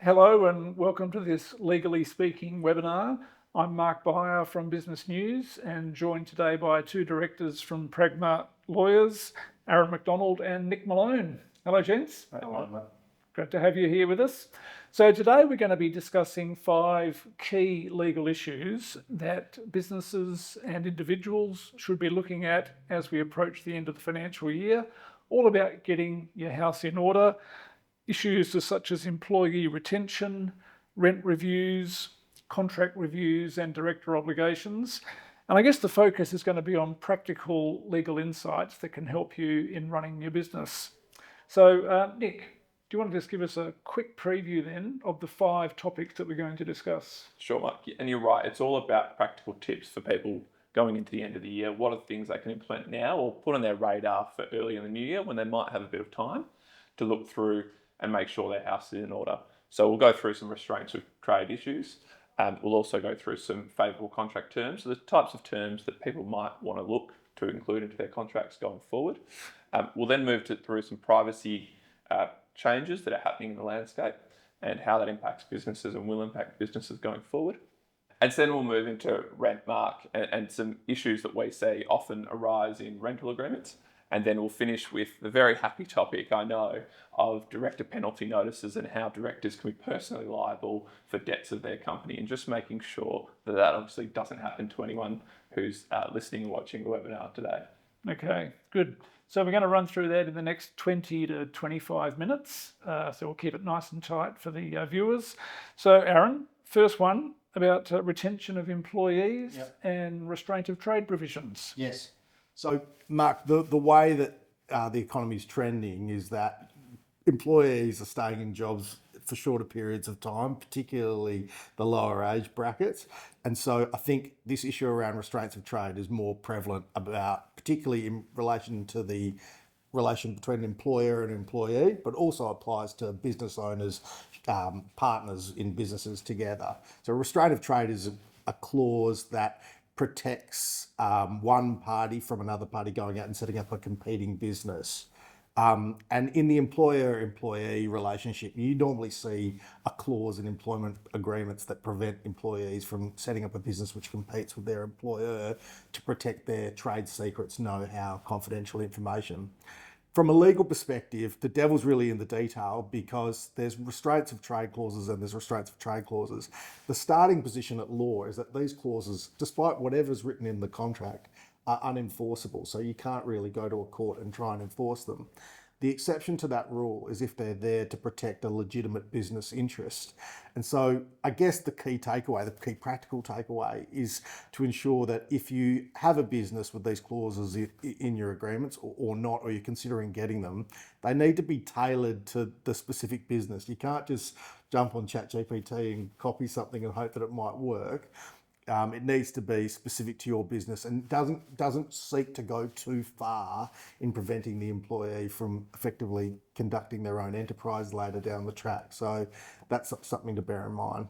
Hello and welcome to this Legally Speaking webinar. I'm Mark Beyer from Business News and joined today by two directors from Pragma Lawyers, McDonald and Nick Malone. Hello, gents. Hello. Great to have you here with us. So today we're going to be discussing 5 key legal issues that businesses and individuals should be looking at as we approach the end of the financial year, all about getting your house in order. Issues such as employee retention, rent reviews, contract reviews, and director obligations. And I guess the focus is going to be on practical legal insights that can help you in running your business. So, Nick, do you want to just give us a quick preview then of the 5 topics that we're going to discuss? Sure, Mark. And you're right. It's all about practical tips for people going into the end of the year. What are the things they can implement now or put on their radar for early in the new year when they might have a bit of time to look through and make sure their house is in order. So we'll go through some restraints of trade issues. We'll also go through some favourable contract terms, so the types of terms that people might want to look to include into their contracts going forward. We'll then move through some privacy changes that are happening in the landscape and how that impacts businesses and will impact businesses going forward. And then we'll move into rent, Mark, and some issues that we see often arise in rental agreements. And then we'll finish with the very happy topic, I know, of director penalty notices and how directors can be personally liable for debts of their company, and just making sure that that obviously doesn't happen to anyone who's listening and watching the webinar today. Okay, good. So we're going to run through that in the next 20 to 25 minutes. So we'll keep it nice and tight for the viewers. So Aaron, first one about retention of employees and restraint of trade provisions. Yes. So, Mark, the way that the economy is trending is that employees are staying in jobs for shorter periods of time, particularly the lower age brackets. And so I think this issue around restraints of trade is more prevalent about, particularly in relation to the relation between an employer and employee, but also applies to business owners, partners in businesses together. So restraint of trade is a clause that protects one party from another party going out and setting up a competing business. And in the employer-employee relationship, you normally see a clause in employment agreements that prevent employees from setting up a business which competes with their employer to protect their trade secrets, know-how, confidential information. From a legal perspective, the devil's really in the detail because there's restraints of trade clauses and there's restraints of trade clauses. The starting position at law is that these clauses, despite whatever's written in the contract, are unenforceable. So you can't really go to a court and try and enforce them. The exception to that rule is if they're there to protect a legitimate business interest. And so I guess the key takeaway, the key practical takeaway is to ensure that if you have a business with these clauses in your agreements or not, or you're considering getting them, they need to be tailored to the specific business. You can't just jump on ChatGPT and copy something and hope that it might work. It needs to be specific to your business and doesn't seek to go too far in preventing the employee from effectively conducting their own enterprise later down the track. So that's something to bear in mind.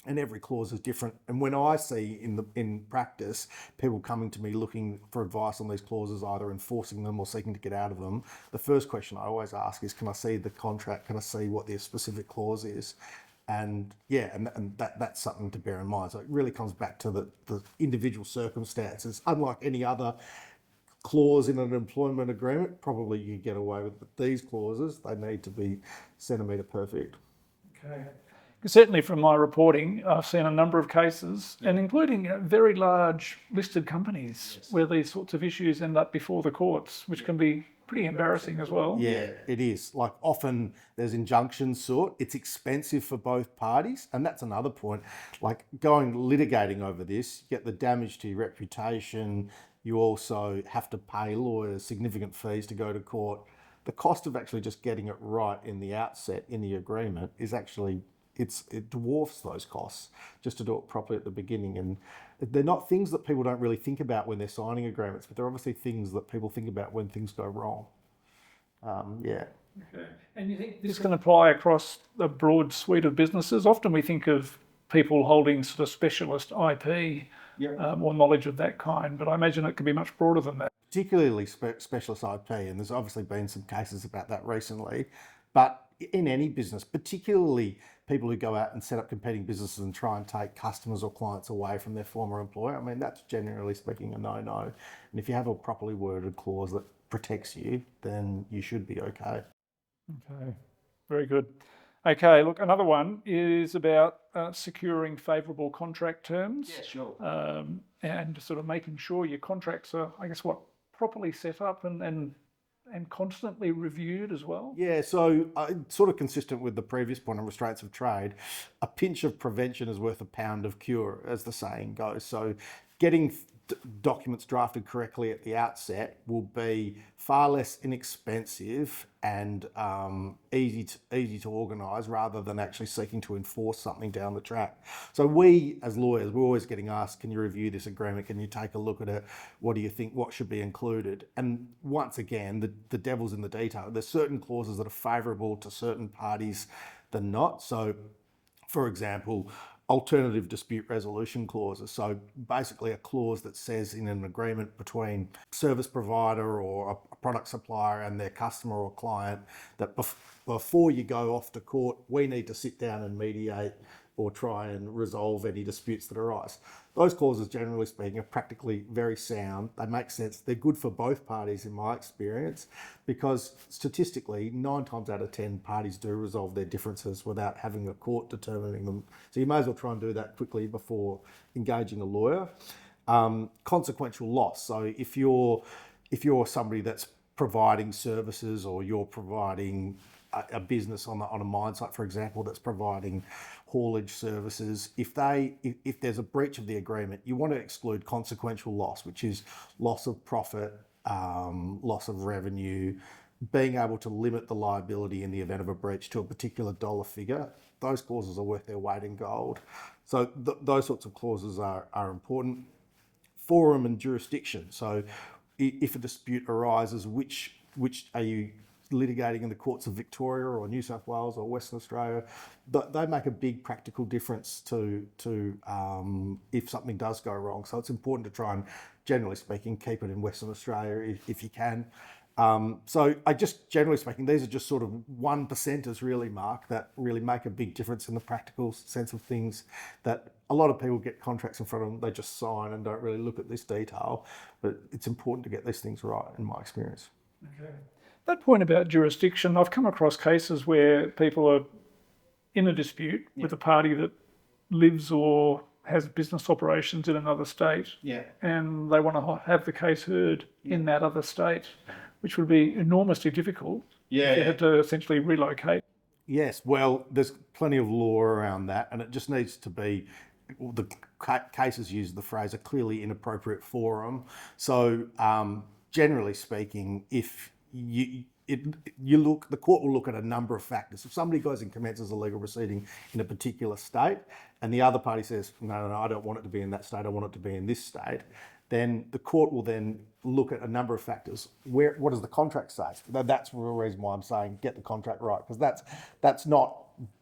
And every clause is different. And when I see in practice people coming to me looking for advice on these clauses, either enforcing them or seeking to get out of them, the first question I always ask is, can I see the contract? Can I see what the specific clause is? And that's something to bear in mind. So it really comes back to the individual circumstances. Unlike any other clause in an employment agreement, probably you get away with, but these clauses, they need to be centimetre perfect. Okay. Certainly from my reporting, I've seen a number of cases, and including very large listed companies, where these sorts of issues end up before the courts, which can be pretty embarrassing as well. Yeah, it is. Like often there's injunctions sought. It's expensive for both parties. And that's another point. Like litigating over this, you get the damage to your reputation. You also have to pay lawyers significant fees to go to court. The cost of actually just getting it right in the outset in the agreement is actually, it dwarfs those costs just to do it properly at the beginning. And they're not things that people don't really think about when they're signing agreements, but they're obviously things that people think about when things go wrong. Okay. And you think this can apply across a broad suite of businesses? Often we think of people holding sort of specialist IP or knowledge of that kind, but I imagine it can be much broader than that. Particularly specialist IP, and there's obviously been some cases about that recently. But in any business, particularly people who go out and set up competing businesses and try and take customers or clients away from their former employer. I mean, that's generally speaking a no-no. And if you have a properly worded clause that protects you, then you should be okay. Okay, very good. Okay, look, another one is about securing favourable contract terms. Yeah, sure. And sort of making sure your contracts are, I guess, properly set up and constantly reviewed as well. Yeah, so sort of consistent with the previous point on restraints of trade, a pinch of prevention is worth a pound of cure, as the saying goes. So getting documents drafted correctly at the outset will be far less inexpensive and easy to organise rather than actually seeking to enforce something down the track. So we, as lawyers, we're always getting asked, can you review this agreement? Can you take a look at it? What do you think? What should be included? And once again, the devil's in the detail. There's certain clauses that are favourable to certain parties than not. So, for example, alternative dispute resolution clauses. So basically a clause that says in an agreement between service provider or a product supplier and their customer or client that before you go off to court, we need to sit down and mediate or try and resolve any disputes that arise. Those clauses, generally speaking, are practically very sound. They make sense. They're good for both parties in my experience because statistically, 9 times out of 10 parties do resolve their differences without having a court determining them. So you may as well try and do that quickly before engaging a lawyer. Consequential loss. So if you're somebody that's providing services or you're providing a business on a mine site, for example, that's providing haulage services, if there's a breach of the agreement, you want to exclude consequential loss, which is loss of profit, loss of revenue, being able to limit the liability in the event of a breach to a particular dollar figure. Those clauses are worth their weight in gold. So those sorts of clauses are important. Forum and jurisdiction. So if a dispute arises, which are you litigating in the courts of Victoria or New South Wales or Western Australia? They make a big practical difference to if something does go wrong. So it's important to try and, generally speaking, keep it in Western Australia if you can. So generally speaking, these are just sort of 1%ers really, Mark, that really make a big difference in the practical sense of things, that a lot of people get contracts in front of them, they just sign and don't really look at this detail, but it's important to get these things right in my experience. Okay. That point about jurisdiction, I've come across cases where people are in a dispute with a party that lives or has business operations in another state, and they want to have the case heard in that other state, which would be enormously difficult if you had to essentially relocate. Yes, well, there's plenty of law around that, and it just needs to be, the cases use the phrase, a clearly inappropriate forum. So generally speaking, if the court will look at a number of factors. If somebody goes and commences a legal proceeding in a particular state and the other party says, no, I don't want it to be in that state, I want it to be in this state, then the court will then look at a number of factors. What does the contract say? That's the reason why I'm saying get the contract right, because that's not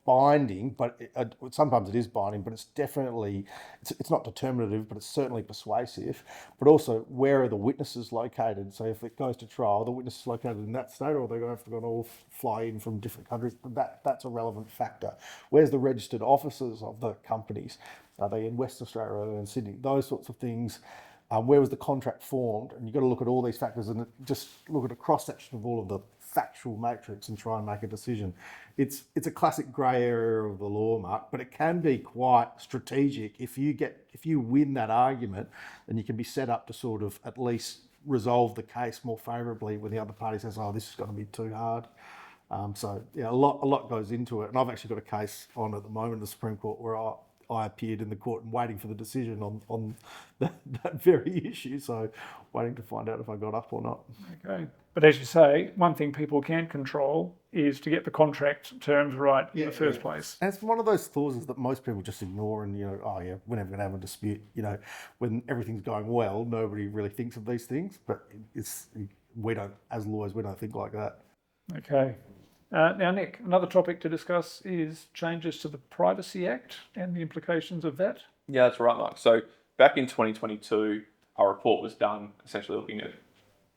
binding, but sometimes it is binding, but it's definitely, it's not determinative, but it's certainly persuasive. But also, where are the witnesses located? So if it goes to trial, the witness is located in that state, or they're going to have to all fly in from different countries. That's a relevant factor. Where's the registered offices of the companies? Are they in Western Australia or in Sydney? Those sorts of things. Where was the contract formed? And you've got to look at all these factors and just look at a cross-section of all of the factual matrix and try and make a decision. It's a classic grey area of the law, Mark, but it can be quite strategic. If you win that argument, then you can be set up to sort of at least resolve the case more favourably when the other party says, oh, this is going to be too hard. So yeah, a lot goes into it. And I've actually got a case on at the moment in the Supreme Court where I appeared in the court and waiting for the decision on that very issue. So waiting to find out if I got up or not. Okay. But as you say, one thing people can control is to get the contract terms right in the first place. And it's one of those clauses that most people just ignore and, we're never going to have a dispute. When everything's going well, nobody really thinks of these things, but as lawyers, we don't think like that. Okay. Now, Nick, another topic to discuss is changes to the Privacy Act and the implications of that. Yeah, that's right, Mark. So back in 2022, our report was done essentially looking at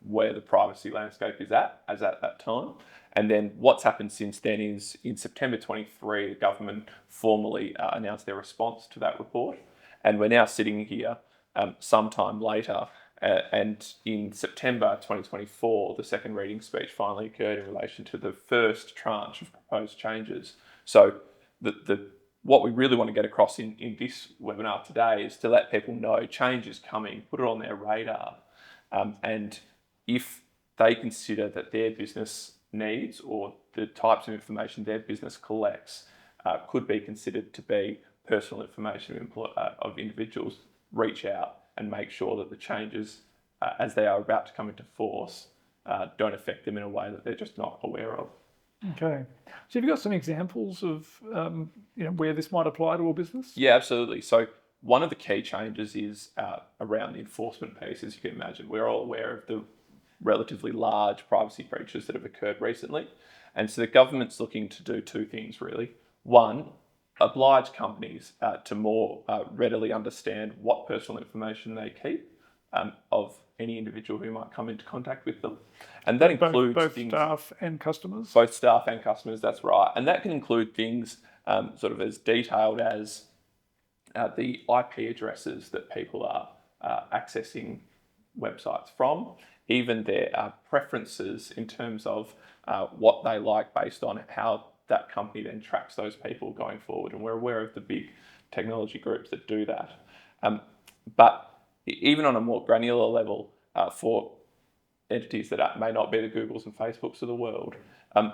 where the privacy landscape is at that time. And then what's happened since then is in September 23, the government formally announced their response to that report. And we're now sitting here sometime later. And in September 2024, the second reading speech finally occurred in relation to the first tranche of proposed changes. So what we really want to get across in this webinar today is to let people know change is coming, put it on their radar. And if they consider that their business needs or the types of information their business collects could be considered to be personal information of individuals, reach out and make sure that the changes, as they are about to come into force, don't affect them in a way that they're just not aware of. Okay. So have you got some examples of where this might apply to a business? Yeah, absolutely. So one of the key changes is around the enforcement piece. As you can imagine, we're all aware of the relatively large privacy breaches that have occurred recently. And so the government's looking to do two things, really. One, oblige companies to more readily understand what personal information they keep of any individual who might come into contact with them. And that includes both things, staff and customers? Both staff and customers, that's right. And that can include things sort of as detailed as the IP addresses that people are accessing websites from, even their preferences in terms of what they like based on how that company then tracks those people going forward. And we're aware of the big technology groups that do that. But even on a more granular level, for entities that may not be the Googles and Facebooks of the world,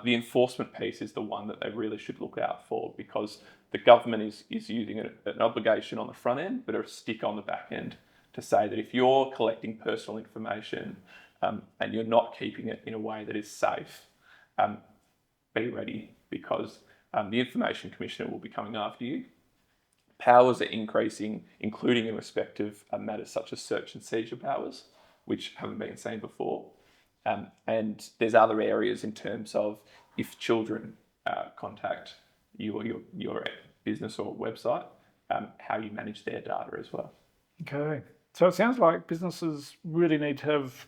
the enforcement piece is the one that they really should look out for, because the government is using an obligation on the front end, but a stick on the back end to say that if you're collecting personal information and you're not keeping it in a way that is safe, be ready, because the Information Commissioner will be coming after you. Powers are increasing, including in respect of matters such as search and seizure powers, which haven't been seen before. And there's other areas in terms of if children contact you or your business or website, how you manage their data as well. Okay. So it sounds like businesses really need to have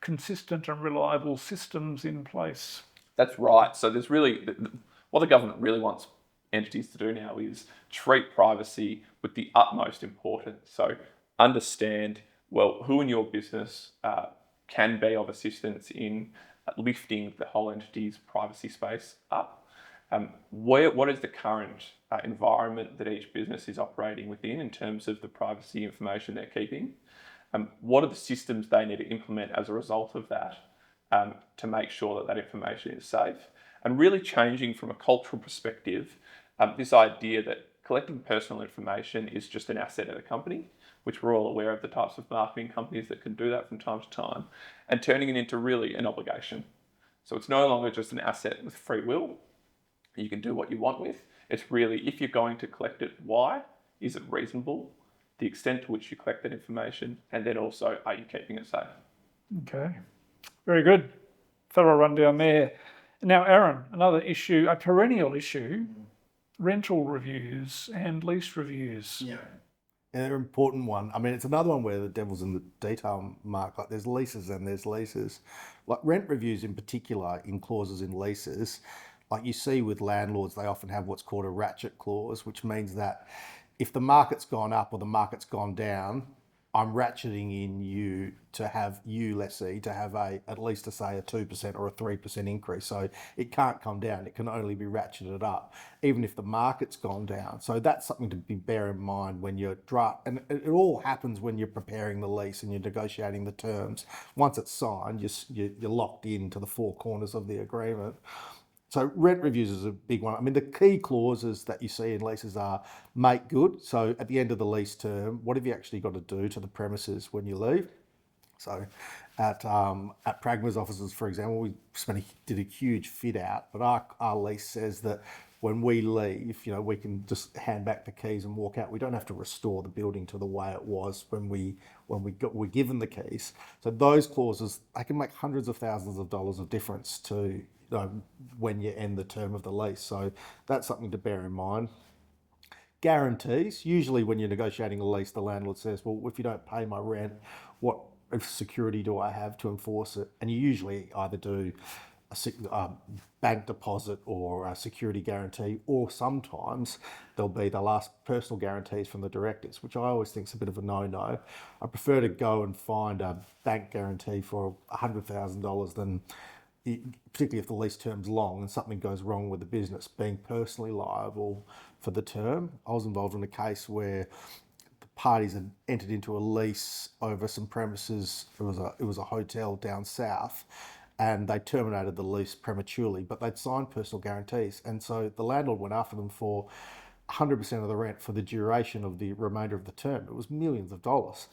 consistent and reliable systems in place. That's right. So there's really, what the government really wants entities to do now is treat privacy with the utmost importance. So understand, well, who in your business can be of assistance in lifting the whole entity's privacy space up. What is the current environment that each business is operating within in terms of the privacy information they're keeping? What are the systems they need to implement as a result of that to make sure that that information is safe? And really changing from a cultural perspective, this idea that collecting personal information is just an asset of a company, which we're all aware of the types of marketing companies that can do that from time to time, and turning it into really an obligation. So it's no longer just an asset with free will. You can do what you want with. It's really, if you're going to collect it, why? Is it reasonable? The extent to which you collect that information, and then also, are you keeping it safe? Okay, very good. Thorough rundown there. Now, Aaron, another issue, a perennial issue, rental reviews and lease reviews. Yeah. And they're an important one. I mean, it's another one where the devil's in the detail, Mark. Like there's leases and there's leases. Like rent reviews in particular, in clauses in leases, like you see with landlords, they often have what's called a ratchet clause, which means that if the market's gone up or the market's gone down, I'm ratcheting in you to have you, lessee, to have at least to say a 2% or a 3% increase. So it can't come down. It can only be ratcheted up, even if the market's gone down. So that's something to bear in mind when you're and it all happens when you're preparing the lease and you're negotiating the terms. Once it's signed, you're locked into the four corners of the agreement. So rent reviews is a big one. I mean, the key clauses that you see in leases are make good. So at the end of the lease term, what have you actually got to do to the premises when you leave? So at Pragma's offices, for example, we did a huge fit out, but our lease says that when we leave, we can just hand back the keys and walk out. We don't have to restore the building to the way it was when we're given the keys. So those clauses, they can make hundreds of thousands of dollars of difference to when you end the term of the lease. So that's something to bear in mind. Guarantees. Usually when you're negotiating a lease, the landlord says, well, if you don't pay my rent, what security do I have to enforce it? And you usually either do a bank deposit or a security guarantee, or sometimes there'll be the last personal guarantees from the directors, which I always think is a bit of a no-no. I prefer to go and find a bank guarantee for $100,000 than, particularly if the lease term's long and something goes wrong with the business, being personally liable for the term. I was involved in a case where the parties had entered into a lease over some premises. It was a hotel down south, and they terminated the lease prematurely, but they'd signed personal guarantees. And so the landlord went after them for 100% of the rent for the duration of the remainder of the term. It was millions of dollars.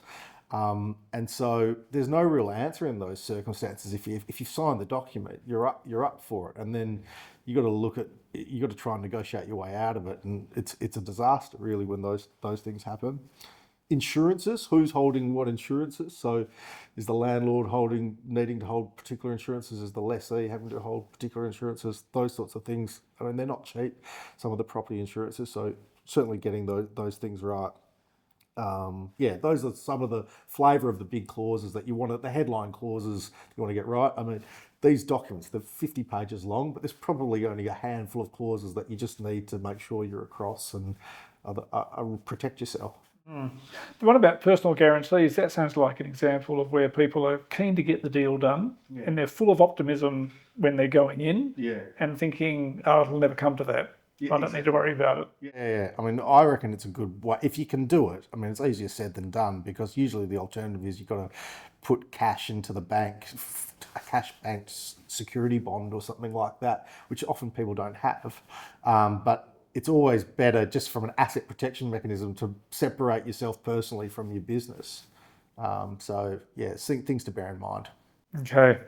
And so there's no real answer in those circumstances. If you sign the document, you're up for it. And then you got to try and negotiate your way out of it. And it's a disaster really when those things happen. Insurances, who's holding what insurances? So is the landlord needing to hold particular insurances? Is the lessee having to hold particular insurances? Those sorts of things. I mean, they're not cheap, some of the property insurances. So certainly getting those things right. Those are some of the flavour of the big clauses that you want, the headline clauses you want to get right. I mean, these documents, they're 50 pages long, but there's probably only a handful of clauses that you just need to make sure you're across and protect yourself. The one about personal guarantees, that sounds like an example of where people are keen to get the deal done and they're full of optimism when they're going in and thinking, oh, it'll never come to that. I don't need to worry about it. Yeah. I mean, I reckon it's a good way. If you can do it, I mean, it's easier said than done, because usually the alternative is you've got to put cash into the bank, a cash banked security bond or something like that, which often people don't have. But it's always better, just from an asset protection mechanism, to separate yourself personally from your business. Things to bear in mind. Okay.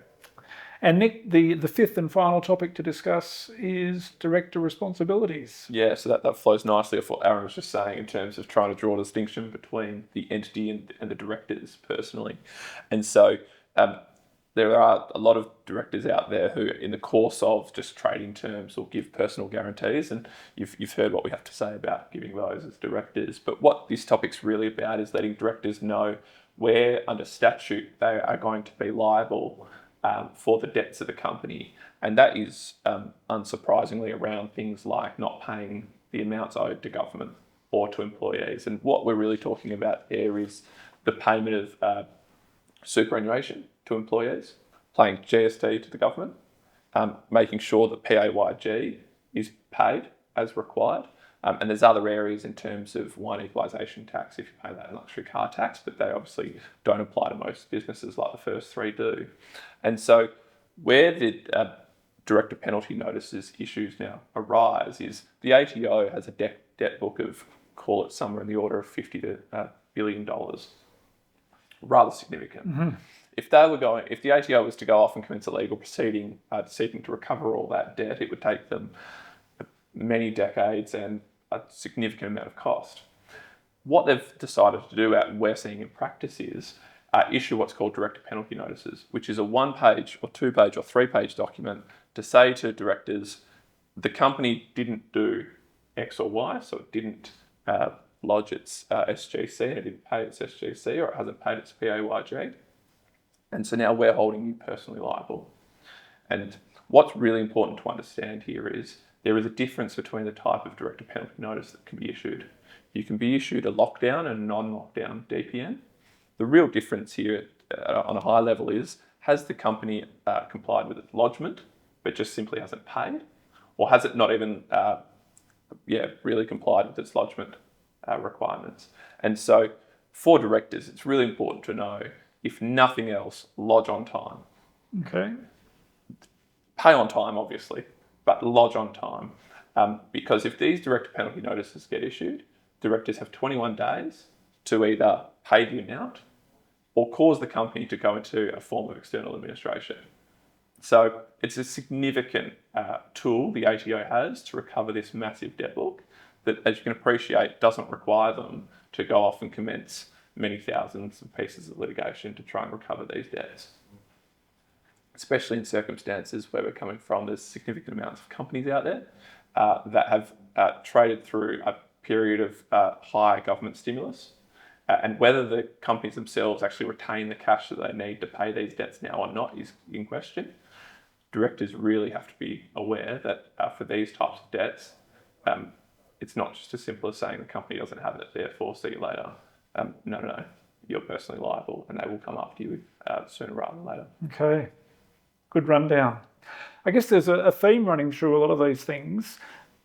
And Nick, the fifth and final topic to discuss is director responsibilities. Yeah, so that flows nicely off what Aaron was just saying in terms of trying to draw a distinction between the entity and the directors personally. And so there are a lot of directors out there who, in the course of just trading terms, will give personal guarantees, and you've heard what we have to say about giving those as directors. But what this topic's really about is letting directors know where, under statute, they are going to be liable for the debts of the company. And that is, unsurprisingly, around things like not paying the amounts owed to government or to employees. And what we're really talking about there is the payment of superannuation to employees, paying GST to the government, making sure that PAYG is paid as required. And there's other areas in terms of wine equalisation tax, if you pay that in luxury car tax, but they obviously don't apply to most businesses like the first three do. And so where the director penalty notices issues now arise is the ATO has a debt book of, call it somewhere in the order of $50 billion. Rather significant. Mm-hmm. If the ATO was to go off and commence a legal proceeding seeking to recover all that debt, it would take them many decades and a significant amount of cost. What they've decided to do, and we're seeing in practice, is issue what's called director penalty notices, which is a 1-page or 2-page or 3-page document to say to directors, the company didn't do X or Y, so it didn't lodge its SGC, and it didn't pay its SGC, or it hasn't paid its PAYG. And so now we're holding you personally liable. And what's really important to understand here is there is a difference between the type of director penalty notice that can be issued. You can be issued a lockdown and a non-lockdown DPN. The real difference here on a high level is, has the company complied with its lodgement, but just simply hasn't paid? Or has it not even really complied with its lodgement requirements? And so for directors, it's really important to know, if nothing else, lodge on time. Okay. Pay on time, obviously, but lodge on time. Because if these director penalty notices get issued, directors have 21 days to either pay the amount or cause the company to go into a form of external administration. So it's a significant tool the ATO has to recover this massive debt book that, as you can appreciate, doesn't require them to go off and commence many thousands of pieces of litigation to try and recover these debts. Especially in circumstances where we're coming from, there's significant amounts of companies out there that have traded through a period of high government stimulus, And whether the companies themselves actually retain the cash that they need to pay these debts now or not is in question. Directors really have to be aware that for these types of debts, it's not just as simple as saying the company doesn't have it, therefore see you later. No. You're personally liable and they will come after you sooner rather than later. Okay, good rundown. I guess there's a theme running through a lot of these things.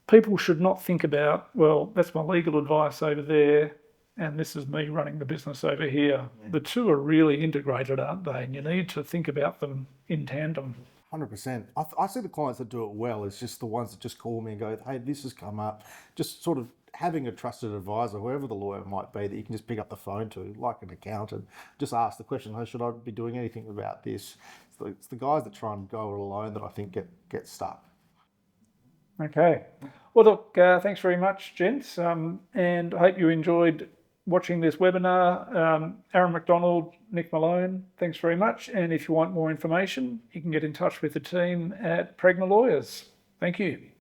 People should not think about, well, that's my legal advice over there, and this is me running the business over here. The two are really integrated, aren't they? And you need to think about them in tandem. 100%. I see the clients that do it well. It's just the ones that just call me and go, hey, this has come up. Just sort of having a trusted advisor, whoever the lawyer might be, that you can just pick up the phone to, like an accountant, just ask the question, hey, should I be doing anything about this? It's the guys that try and go it alone that I think get stuck. Okay. Well, look, thanks very much, gents, and I hope you enjoyed watching this webinar. Aaron McDonald, Nick Malone, thanks very much. And if you want more information, you can get in touch with the team at Pragma Lawyers. Thank you.